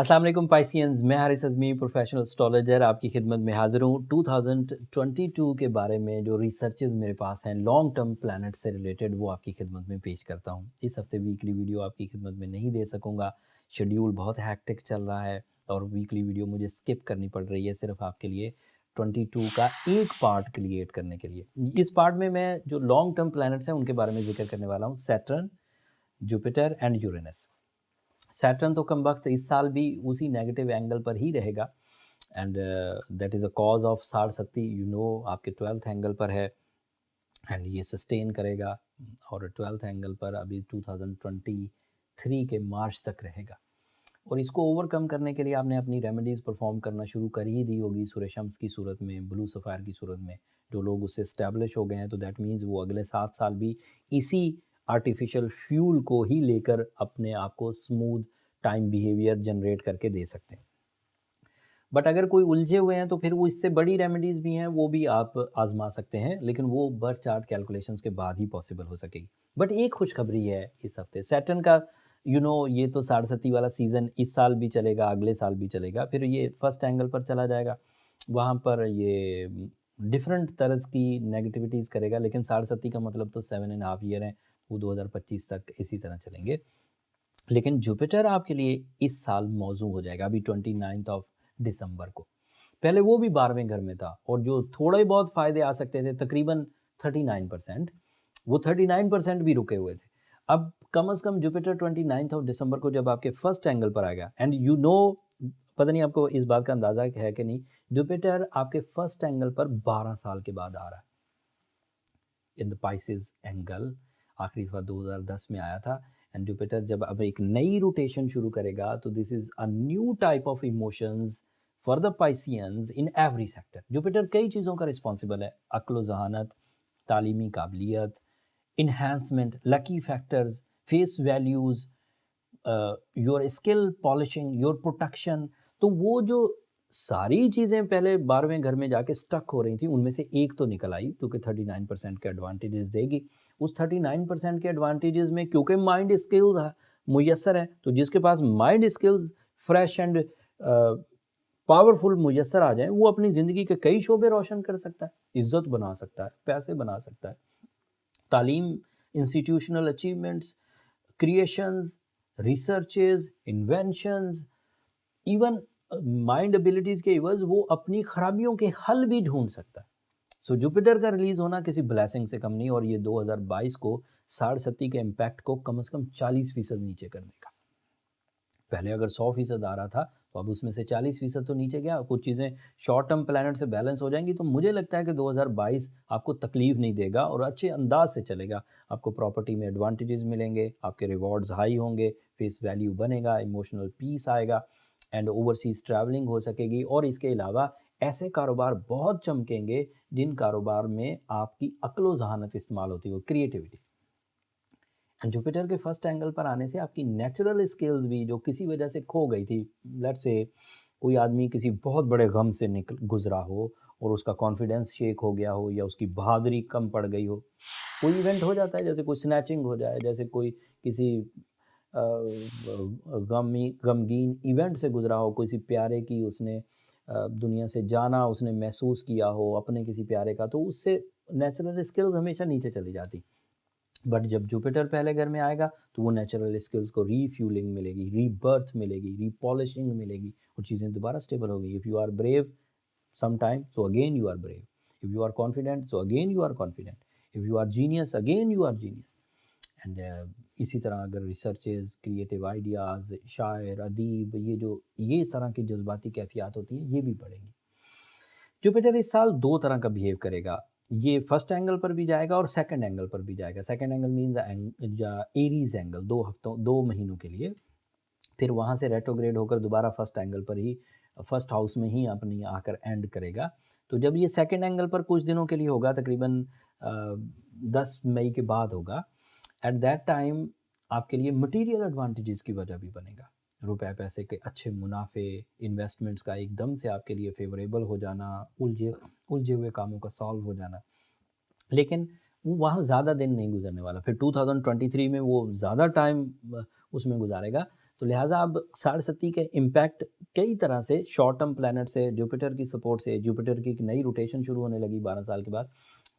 अस्सलाम वालेकुम पाइसियंस, मैं हारिस अज़मी प्रोफेशनल एस्ट्रोलॉजर आपकी खिदमत में हाज़िर हूँ। 2022 के बारे में जो रिसर्चेज़ मेरे पास हैं लॉन्ग टर्म प्लैनेट से रिलेटेड, वो आपकी खिदमत में पेश करता हूँ। इस हफ़्ते वीकली वीडियो आपकी खिदमत में नहीं दे सकूँगा, शेड्यूल बहुत हैक्टिक चल रहा है और वीकली वीडियो मुझे स्किप करनी पड़ रही है सिर्फ आपके लिए 22 का एक पार्ट क्रिएट करने के लिए। इस पार्ट में मैं जो लॉन्ग टर्म प्लैनेट्स हैं उनके बारे में ज़िक्र करने वाला हूँ, Saturn, Jupiter and Uranus. Saturn तो कमबख्त इस साल भी उसी नेगेटिव एंगल पर ही रहेगा and that is a cause of साढ़ आपके 12th एंगल पर है एंड ये सस्टेन करेगा और 12th एंगल पर अभी 2023 के मार्च तक रहेगा। और इसको ओवरकम करने के लिए आपने अपनी रेमेडीज़ परफॉर्म करना शुरू कर ही दी होगी, सूर्य शम्स की सूरत में, ब्लू सफ़ायर की सूरत में। जो लोग उससे इस्टेब्लिश हो गए हैं तो दैट मीन्स वो अगले 7 साल भी इसी आर्टिफिशियल फ्यूल को ही लेकर अपने आप को स्मूथ टाइम बिहेवियर जनरेट करके दे सकते हैं। बट अगर कोई उलझे हुए हैं तो फिर वो इससे बड़ी रेमेडीज़ भी हैं, वो भी आप आज़मा सकते हैं, लेकिन वो बर्थ चार्ट कैलकुलेशंस के बाद ही पॉसिबल हो सकेगी। बट एक खुशखबरी है इस हफ्ते, सैटर्न का ये तो साढ़े वाला सीज़न इस साल भी चलेगा, अगले साल भी चलेगा, फिर ये फर्स्ट एंगल पर चला जाएगा। वहाँ पर ये डिफरेंट तरह की नेगेटिविटीज़ करेगा, लेकिन साढ़े का मतलब तो 7.5 ईयर है, वो 2025 तक इसी तरह चलेंगे। लेकिन जुपिटर आपके लिए इस साल मौजू हो जाएगा अभी 29 ऑफ दिसंबर को। पहले वो भी 12वें घर में था और जो थोड़े बहुत फ़ायदे आ सकते थे, तकरीबन 39%, वो 39% भी रुके हुए थे। अब कम से कम जुपिटर 29 ऑफ दिसंबर को जब आपके फर्स्ट एंगल पर आएगा एंड पता नहीं आपको इस बात का अंदाज़ा है कि नहीं, जुपिटर आपके फर्स्ट एंगल पर 12 साल के बाद आ रहा है इन द पाइसेस एंगल। आखिरी दफ़ा 2010 में आया था एंड जुपिटर जब अब एक नई रोटेशन शुरू करेगा तो this is a new type of emotions for the Pisceans in every sector. Jupiter कई चीज़ों का रिस्पॉन्सिबल है, अक्ल जहानत, तालीमी काबिलियत, enhancement, lucky factors, face values, your skill polishing, your protection. तो वो जो सारी चीज़ें पहले 12वें घर में जाके स्टक हो रही थी, उनमें से एक तो निकल आई क्योंकि 39% के एडवांटेजेस देगी। उस 39% के एडवांटेजेस में क्योंकि माइंड स्किल्स मुयस्सर हैं, तो जिसके पास mind skills fresh and powerful मुयस्सर आ जाएँ, वो अपनी ज़िंदगी के कई शोबे रोशन कर सकता है, इज़्ज़त बना सकता है, पैसे बना सकता है। तालीम, institutional achievements, creations, researches, inventions, even mind abilities के एवज़ वो अपनी खराबियों के हल भी ढूँढ सकता है। सो जुपिटर का रिलीज़ होना किसी ब्लेसिंग से कम नहीं, और ये 2022 को साढ़े के इम्पैक्ट को कम से कम 40% नीचे कर देगा। पहले अगर 100% आ रहा था तो अब उसमें से 40% तो नीचे गया। कुछ चीज़ें शॉर्ट टर्म प्लैनेट से बैलेंस हो जाएंगी, तो मुझे लगता है कि 2022 आपको तकलीफ नहीं देगा और अच्छे अंदाज से चलेगा। आपको प्रॉपर्टी में एडवांटेजेस मिलेंगे, आपके रिवॉर्ड्स हाई होंगे, फेस वैल्यू बनेगा, इमोशनल पीस आएगा एंड ओवरसीज़ ट्रैवलिंग हो सकेगी। और इसके अलावा ऐसे कारोबार बहुत चमकेंगे जिन कारोबार में आपकी अक्ल जहानत इस्तेमाल होती हो, क्रिएटिविटी। एंड जुपिटर के फर्स्ट एंगल पर आने से आपकी नेचुरल स्किल्स भी जो किसी वजह से खो गई थी, लेट्स से कोई आदमी किसी बहुत बड़े गम से निकल गुजरा हो और उसका कॉन्फिडेंस शेक हो गया हो या उसकी बहादुरी कम पड़ गई हो, कोई इवेंट हो जाता है, जैसे कोई स्नैचिंग हो जाए, जैसे कोई किसी गमगीन इवेंट से गुजरा हो, किसी प्यारे की उसने दुनिया से जाना उसने महसूस किया हो अपने किसी प्यारे का, तो उससे नेचुरल स्किल्स हमेशा नीचे चली जाती। बट जब जुपिटर पहले घर में आएगा तो वो नेचुरल स्किल्स को रीफ्यूलिंग मिलेगी, रीबर्थ मिलेगी, रीपॉलिशिंग मिलेगी और चीज़ें दोबारा स्टेबल होगी। If you are brave sometime, so again you are brave. If you are confident, so again you are confident. If you are genius, again you are genius. And इसी तरह अगर researches, creative ideas, शायर, अदीब, ये तरह की जज्बाती कैफियत होती हैं, ये भी बढ़ेंगी। जुपिटर इस साल दो तरह का बिहेव करेगा, ये फर्स्ट एंगल पर भी जाएगा और सेकंड एंगल पर भी जाएगा। Second angle means Aries angle, 2 महीनों के लिए, फिर वहाँ से रेट्रोग्रेड होकर दोबारा फर्स्ट एंगल पर ही, फर्स्ट हाउस में ही अपनी आकर एंड करेगा। तो जब ये सेकंड एंगल पर कुछ दिनों के लिए होगा, तकरीबन 10 मई के बाद होगा, एट दैट टाइम आपके लिए मटेरियल एडवांटेजेस की वजह भी बनेगा। रुपए पैसे के अच्छे मुनाफे, इन्वेस्टमेंट्स का एकदम से आपके लिए फेवरेबल हो जाना, उलझे हुए कामों का सॉल्व हो जाना। लेकिन वो वहाँ ज़्यादा दिन नहीं गुजरने वाला, फिर 2023 में वो ज़्यादा टाइम उसमें गुजारेगा। तो लिहाजा अब साढ़े के इम्पैक्ट कई तरह से शॉर्ट टर्म प्लैनेट से, जुपिटर की सपोर्ट से, जुपिटर की एक नई रोटेशन शुरू होने लगी 12 साल के बाद,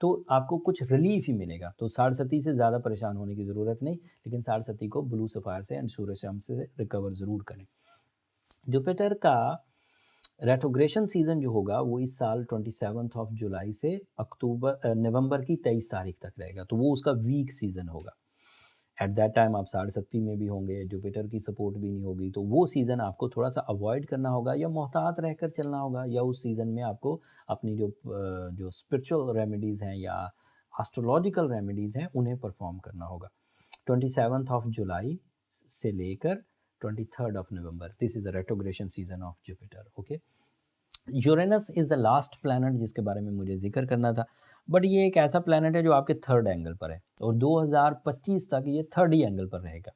तो आपको कुछ रिलीफ ही मिलेगा। तो साढ़े से ज़्यादा परेशान होने की ज़रूरत नहीं, लेकिन साढ़े को ब्लू सफ़ायर से एंड सूर्यशांस से रिकवर ज़रूर करें। जुपिटर का रेट्रोग्रेशन सीज़न जो होगा वो इस साल 27 जुलाई से नवंबर की 23 तारीख तक रहेगा, तो वो उसका वीक सीज़न होगा। एट दैट टाइम आप साढ़े में भी होंगे, जुपिटर की सपोर्ट भी नहीं होगी, तो वो सीज़न आपको थोड़ा सा अवॉइड करना होगा या मोहतात रहकर चलना होगा, या उस सीज़न में आपको अपनी जो स्पिरिचुअल रेमेडीज़ हैं या एस्ट्रोलॉजिकल रेमेडीज़ हैं उन्हें परफॉर्म करना होगा। 27 जुलाई से लेकर 23 नवंबर, this is the retrogression season of Jupiter. Okay, Uranus is the last planet जिसके बारे में मुझे जिक्र करना था, बट ये एक ऐसा प्लैनेट है जो आपके थर्ड एंगल पर है और 2025 तक ये थर्ड ही एंगल पर रहेगा।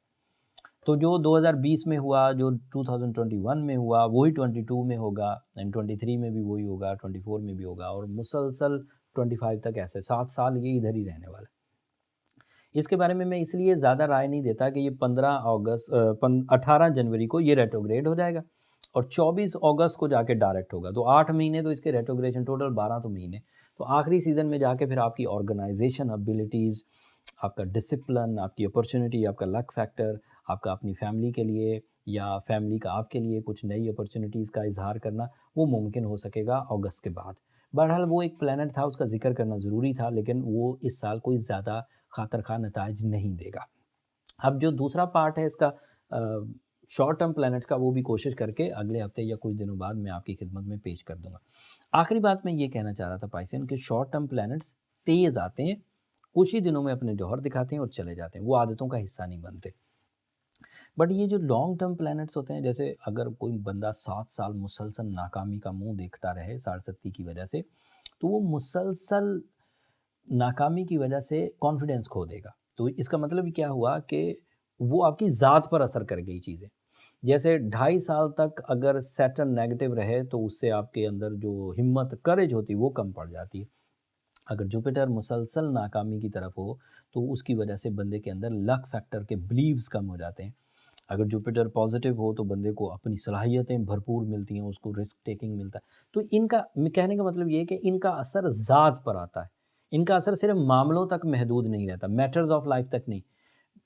तो जो 2020 में हुआ, जो 2021 में हुआ, वही 22 में होगा, एंड 23 में भी वही होगा, 24 में भी होगा, और मुसलसल 25 तक, ऐसे 7 साल ये इधर ही रहने वाला है। इसके बारे में मैं इसलिए ज़्यादा राय नहीं देता कि ये 18 जनवरी को ये रेट्रोग्रेड हो जाएगा और 24 अगस्त को जाके डायरेक्ट होगा, तो 8 महीने तो इसके रेट्रोग्रेशन, टोटल 12 तो महीने, तो आखिरी सीज़न में जाके फिर आपकी ऑर्गेनाइजेशन एबिलिटीज़, आपका डिसिप्लिन, आपकी अपॉर्चुनिटी, आपका लक फैक्टर, आपका अपनी फैमिली के लिए या फैमिली का आपके लिए कुछ नई अपॉर्चुनिटीज़ का इजहार करना, वो मुमकिन हो सकेगा अगस्त के बाद। बहरहाल वो एक प्लैनेट था, उसका जिक्र करना ज़रूरी था, लेकिन वो इस साल कोई ज़्यादा खातर खा नताइज नहीं देगा। अब जो दूसरा पार्ट है इसका शॉर्ट टर्म प्लैनेट्स का, वो भी कोशिश करके अगले हफ्ते या कुछ दिनों बाद मैं आपकी खिदमत में पेश कर दूंगा। आखिरी बात मैं ये कहना चाह रहा था पाइसेन कि शॉर्ट टर्म प्लैनेट्स तेज़ आते हैं, कुछ ही दिनों में अपने जौहर दिखाते हैं और चले जाते हैं, वो आदतों का हिस्सा नहीं बनते। बट ये जो लॉन्ग टर्म प्लैनेट्स होते हैं, जैसे अगर कोई बंदा 7 साल मुसलसल नाकामी का मुंह देखता रहे साढ़े की वजह से, तो वो मुसलसल नाकामी की वजह से कॉन्फिडेंस खो देगा। तो इसका मतलब क्या हुआ कि वो आपकी ज़ात पर असर कर गई चीज़ें। जैसे 2.5 साल तक अगर सैटर्न नेगेटिव रहे तो उससे आपके अंदर जो हिम्मत, करेज होती है वो कम पड़ जाती है। अगर जुपिटर मुसलसल नाकामी की तरफ हो तो उसकी वजह से बंदे के अंदर लक फैक्टर के बिलीव्स कम हो जाते हैं। अगर जुपिटर पॉजिटिव हो तो बंदे को अपनी सलाहियतें भरपूर मिलती हैं, उसको रिस्क टेकिंग मिलता है। तो इनका कहने का मतलब ये है कि इनका असर ज़ात पर आता है, इनका असर सिर्फ मामलों तक महदूद नहीं रहता, मैटर्स ऑफ लाइफ तक नहीं,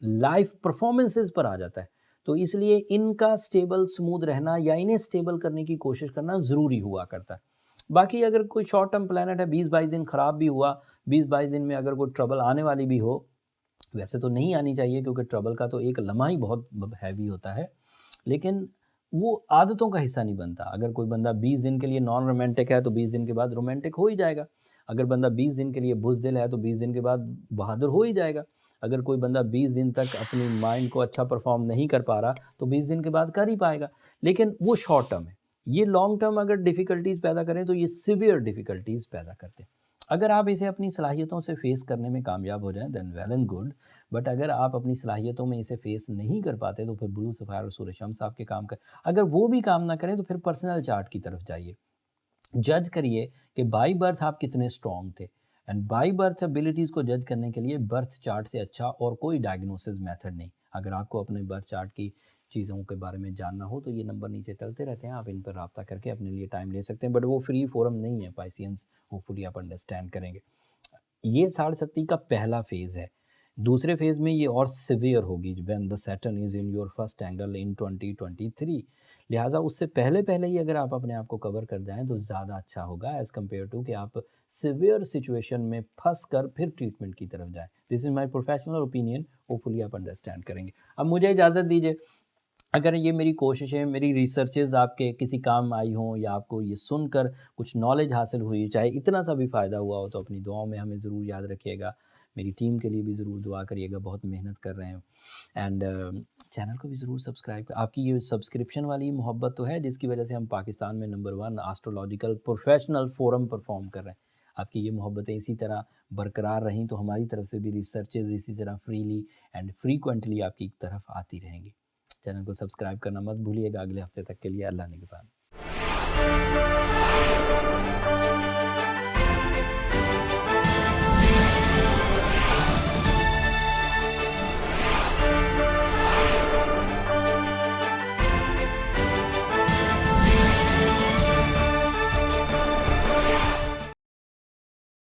लाइफ परफॉर्मेंसेस पर आ जाता है। तो इसलिए इनका स्टेबल स्मूथ रहना या इन्हें स्टेबल करने की कोशिश करना ज़रूरी हुआ करता है। बाकी अगर कोई शॉर्ट टर्म प्लैनेट है, 20-22 दिन ख़राब भी हुआ, 20-22 दिन में अगर कोई ट्रबल आने वाली भी हो, वैसे तो नहीं आनी चाहिए क्योंकि ट्रबल का तो एक लम्हा ही बहुत हैवी होता है, लेकिन वो आदतों का हिस्सा नहीं बनता। अगर कोई बंदा 20 दिन के लिए नॉन रोमांटिक है तो 20 दिन के बाद रोमांटिक हो ही जाएगा। अगर बंदा 20 दिन के लिए बुज़दिल है तो 20 दिन के बाद बहादुर हो ही जाएगा। अगर कोई बंदा 20 दिन तक अपनी माइंड को अच्छा परफॉर्म नहीं कर पा रहा तो 20 दिन के बाद कर ही पाएगा, लेकिन वो शॉर्ट टर्म है। ये लॉन्ग टर्म अगर डिफ़िकल्टीज़ पैदा करें तो ये सीवियर डिफ़िकल्टीज़ पैदा करते हैं। अगर आप इसे अपनी सलाहियतों से फेस करने में कामयाब हो जाएं then well and good, but अगर आप अपनी सलाहियतों में इसे फेस नहीं कर पाते तो फिर ब्लू सफ़ायर और सूर्यशम्स आपके काम कर, अगर वो भी काम ना करें तो फिर पर्सनल चार्ट की तरफ जाइए, जज करिए कि बाई बर्थ आप कितने स्ट्रॉन्ग थे, एंड बाई बर्थ एबिलिटीज़ को जज करने के लिए बर्थ चार्ट से अच्छा और कोई डायग्नोसिस मेथड नहीं। अगर आपको अपने बर्थ चार्ट की चीज़ों के बारे में जानना हो तो ये नंबर नीचे चलते रहते हैं, आप इन पर रब्ता करके अपने लिए टाइम ले सकते हैं, बट वो फ्री फोरम नहीं है पाइसियंस, होपफुली आप अंडरस्टैंड करेंगे। ये साढ़े का पहला फेज़ है। दूसरे फेज़ में ये और सिवियर होगी when the Saturn is in your first angle in 2023। लिहाजा उससे पहले ही अगर आप अपने आप को कवर कर जाएँ तो ज़्यादा अच्छा होगा एज़ कम्पेयर टू कि आप सिवियर सिचुएशन में फँस कर फिर ट्रीटमेंट की तरफ जाएँ। This is my professional opinion, hopefully आप अंडरस्टैंड करेंगे। अब मुझे इजाज़त दीजिए, अगर ये मेरी कोशिशें, मेरी रिसर्चेज़ आपके किसी काम आई हों या आपको ये सुनकर कुछ नॉलेज हासिल हुई, चाहे इतना सा भी फ़ायदा हुआ हो, तो अपनी दुआओं में हमें ज़रूर याद रखिएगा। मेरी टीम के लिए भी ज़रूर दुआ करिएगा, बहुत मेहनत कर रहे हैं, एंड चैनल को भी ज़रूर सब्सक्राइब कर। आपकी ये सब्सक्रिप्शन वाली मोहब्बत तो है जिसकी वजह से हम पाकिस्तान में number 1 astrological professional forum perform कर रहे हैं। आपकी ये मोहब्बतें इसी तरह बरकरार रहें तो हमारी तरफ से भी रिसर्चेज़ इसी तरह फ्रीली एंड फ्रीक्वेंटली आपकी तरफ आती रहेंगी। चैनल को सब्सक्राइब करना मत भूलिएगा। अगले हफ्ते तक के लिए अल्लाह निगहबान।